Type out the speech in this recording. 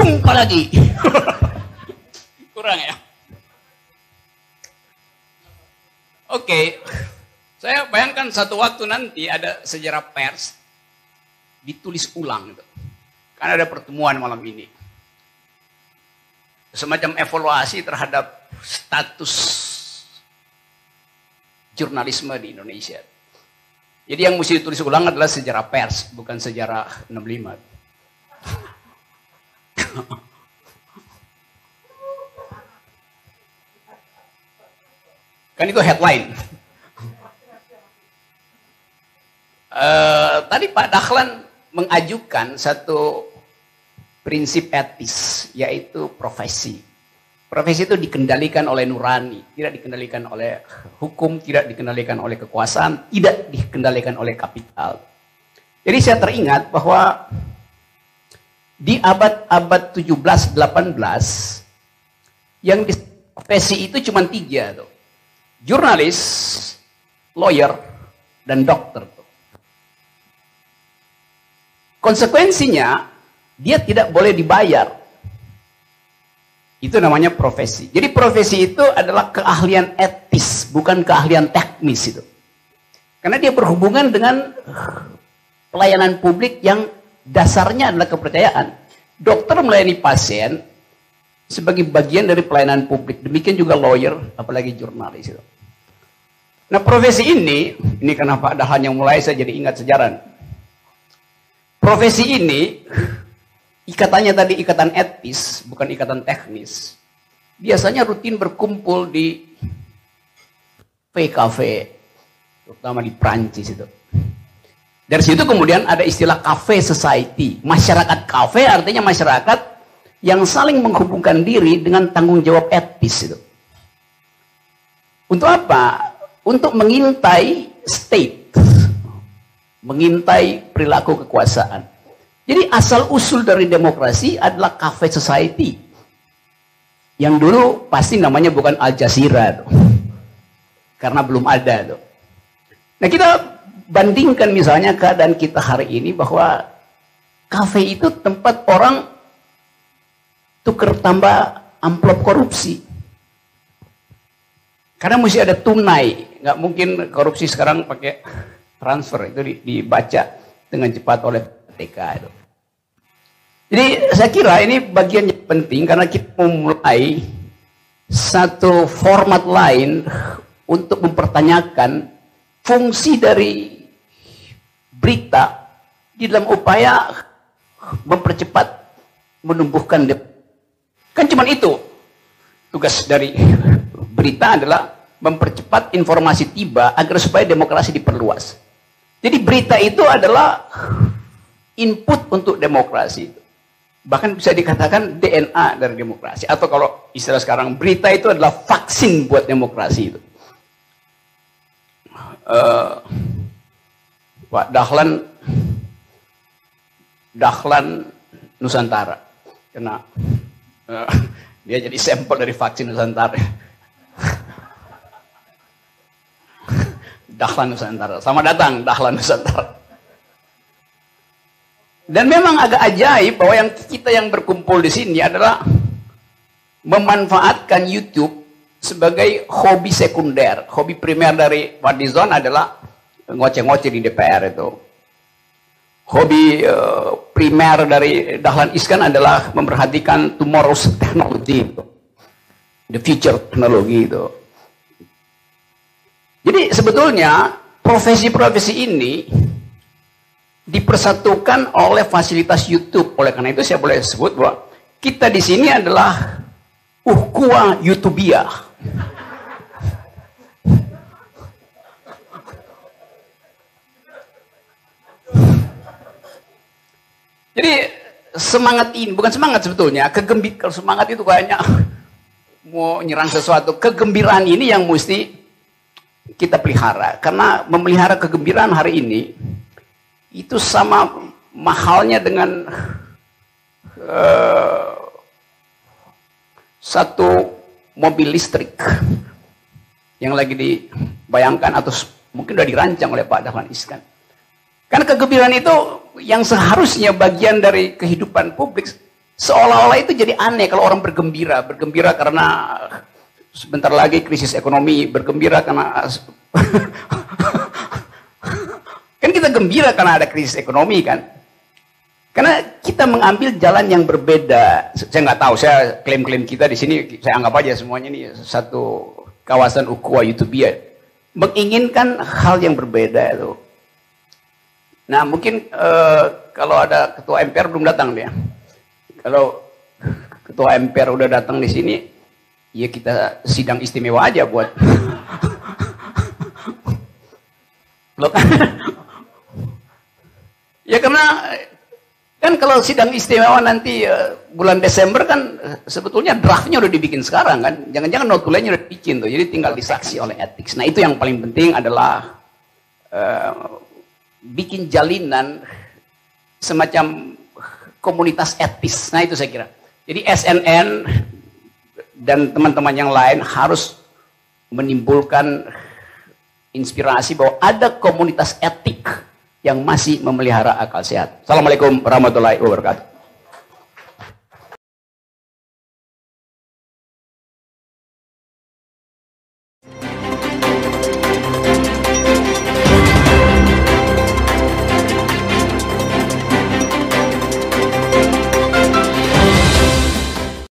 jumpa lagi. Kurang ya? Oke. Saya bayangkan satu waktu nanti ada sejarah pers ditulis ulang gitu. Karena ada pertemuan malam ini. Semacam evaluasi terhadap status jurnalisme di Indonesia. Jadi yang mesti ditulis ulang adalah sejarah pers, bukan sejarah 65. Kan itu headline. Tadi Pak Dahlan mengajukan satu prinsip etis, yaitu profesi. Profesi itu dikendalikan oleh nurani, tidak dikendalikan oleh hukum, tidak dikendalikan oleh kekuasaan, tidak dikendalikan oleh kapital. Jadi saya teringat bahwa di abad-abad 17-18 yang profesi itu cuma 3 tuh. Jurnalis, lawyer, dan dokter. Konsekuensinya dia tidak boleh dibayar. Itu namanya profesi. Jadi profesi itu adalah keahlian etis, bukan keahlian teknis itu. Karena dia berhubungan dengan pelayanan publik yang dasarnya adalah kepercayaan. Dokter melayani pasien sebagai bagian dari pelayanan publik. Demikian juga lawyer, apalagi jurnalis itu. Nah profesi ini kenapa ada hal yang mulai saya jadi ingat sejarah. Profesi ini, ikatannya tadi ikatan etis, bukan ikatan teknis. Biasanya rutin berkumpul di kafe, terutama di Prancis itu. Dari situ kemudian ada istilah cafe society. Masyarakat cafe artinya masyarakat yang saling menghubungkan diri dengan tanggung jawab etis itu. Untuk apa? Untuk mengintai state, mengintai perilaku kekuasaan. Jadi asal usul dari demokrasi adalah cafe society. Yang dulu pasti namanya bukan Al Jazeera tuh. Karena belum ada tuh. Nah kita bandingkan misalnya keadaan kita hari ini bahwa cafe itu tempat orang tuker tambah amplop korupsi. Karena mesti ada tunai, nggak mungkin korupsi sekarang pakai transfer, itu dibaca dengan cepat oleh PTK itu. Jadi saya kira ini bagian yang penting karena kita memulai satu format lain untuk mempertanyakan fungsi dari berita di dalam upaya mempercepat menumbuhkan kan cuman itu tugas dari berita adalah mempercepat informasi tiba agar supaya demokrasi diperluas. Jadi berita itu adalah input untuk demokrasi. Bahkan bisa dikatakan DNA dari demokrasi. Atau kalau istilah sekarang, berita itu adalah vaksin buat demokrasi itu. Pak Dahlan Nusantara. Karena dia jadi sampel dari vaksin Nusantara. Dahlan Nusantara. Selamat datang Dahlan Nusantara. Dan memang agak ajaib bahwa kita yang berkumpul di sini adalah memanfaatkan YouTube sebagai hobi sekunder. Hobi primer dari Fadlizon adalah ngoceh-ngoceh di DPR itu. Hobi primer dari Dahlan Iskan adalah memperhatikan tomorrow's technology itu. The future teknologi itu. Jadi sebetulnya profesi-profesi ini dipersatukan oleh fasilitas YouTube. Oleh karena itu saya boleh sebut bahwa kita di sini adalah ukhuwah YouTubiah. Jadi semangat ini, bukan semangat sebetulnya, kalau semangat itu kayaknya mau nyerang sesuatu. Kegembiraan ini yang mesti kita pelihara. Karena memelihara kegembiraan hari ini itu sama mahalnya dengan satu mobil listrik yang lagi dibayangkan atau mungkin sudah dirancang oleh Pak Dahlan Iskan. Karena kegembiraan itu yang seharusnya bagian dari kehidupan publik Seolah-olah itu jadi aneh kalau orang bergembira karena sebentar lagi krisis ekonomi, bergembira karena kan kita gembira karena ada krisis ekonomi kan. Karena kita mengambil jalan yang berbeda. Saya nggak tahu, saya klaim-klaim kita di sini, saya anggap aja semuanya ini satu kawasan ukhuwah Yutubiyah. Menginginkan hal yang berbeda itu. Nah mungkin kalau ada ketua MPR belum datang dia. Kalau ketua MPR udah datang di sini, ya kita sidang istimewa aja buat. Ya karena kan kalau sidang istimewa nanti bulan Desember kan sebetulnya draftnya udah dibikin sekarang kan. Jangan-jangan notulennya udah dibikin tuh. Jadi tinggal disaksi oleh etik. Nah itu yang paling penting adalah bikin jalinan semacam komunitas etis. Nah itu saya kira. Jadi SNN dan teman-teman yang lain harus menimbulkan inspirasi bahwa ada komunitas etik yang masih memelihara akal sehat. Assalamualaikum warahmatullahi wabarakatuh.